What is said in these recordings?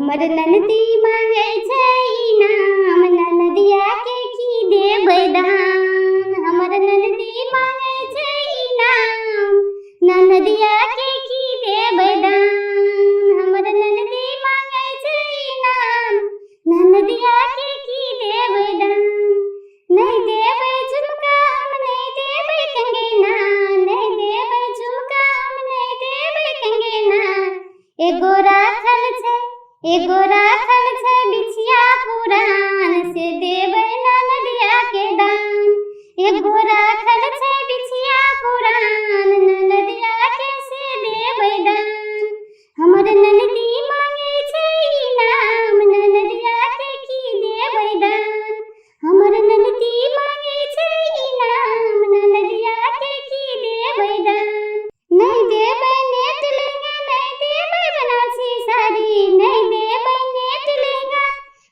हमर ननदी मांगे छै इनाम, ननदिया के की देबै दान। हमर ननदी मांगे छै इनाम, ननदिया के की देबै दान। हमर ननदी मांगे छै इनाम, ननदिया के की देबै दान। नहीं देबै झुमका हम नहीं देबै कंगना, नहीं देबै झुमका हम नहीं देबै कंगना। एगो राखल छै बिछिया पुरान, से देबै ननदिया के दान। एगो राखल छै बिछिया पुरान, ननदिया के से देबै दान। हमर ननदी मांगे छै इनाम, ननदिया के की देबै दान। हमर ननदी मांगे छै इनाम, ननदिया के की देबै दान। नहीं देबै नेट लहंगा, नहीं देबै बनारसी साड़ी, नहीं देबै नेट लहंगा,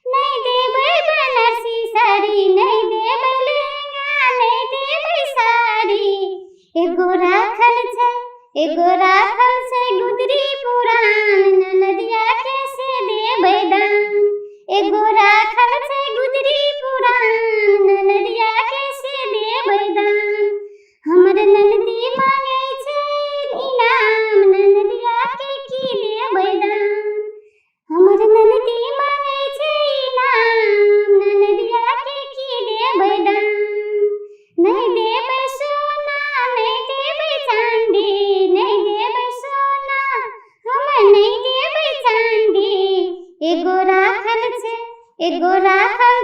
नहीं देबै बनारसी साड़ी, नहीं देबै लहंगा, नहीं देबै साड़ी। एगो राखल छै गुदरी पुरान, ननदिया के से देबै दान। एगो राखल छै गुदरी पुरान, ननदिया के से देबै दान। हमर ननदी मांगे छै इनाम, ननदिया के की देबै दान। हमर ननदी मांगे छै इनाम, ननदिया के की देबै दान। नहीं देबै सोना, नहीं देबै चांदी, नहीं देबै सोना हम नहीं देबै चांदी। एगो राखल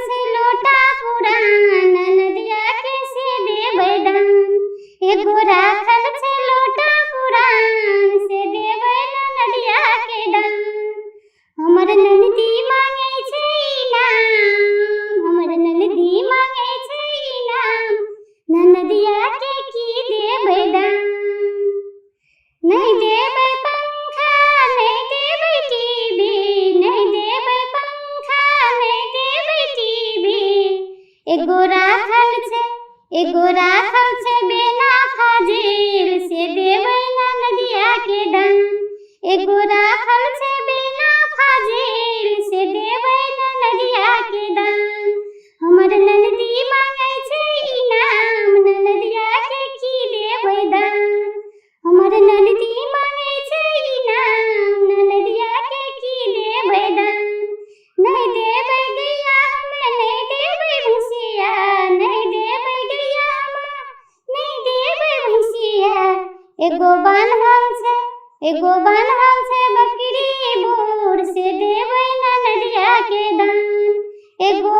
छै लोटा पुरान, ननदिया के से देबै दान। एगो राखल छै लोटा पुरान, से देबै ननदिया के दान। हमर ननदी मांगे छै इनाम, हमर ननदी मांगे छै इनाम, ननदिया के की देबै दान। नहीं देबै पंखा, नहीं देबै टीवी, नहीं देबै पंखा, नहीं देबै टीवी। एगो राखल छै बेना फाजिल, से देबै ननदिया के दान। एगो राखल छै बेना फाजिल, से देबै ननदिया के दान। हमर ननदी मांगे छै इनाम, ननदिया के की देबै दान। हमर ननदी मांगे छै इनाम, ननदिया के की देबै दान। नहीं देबै गैया हम नहीं देबै भैंसिया, नहीं देबै गैया हम नहीं देबै भैंसिया। एगो बान्हल छै बकरी बूढ़, से देबै ननदिया के दान। एगो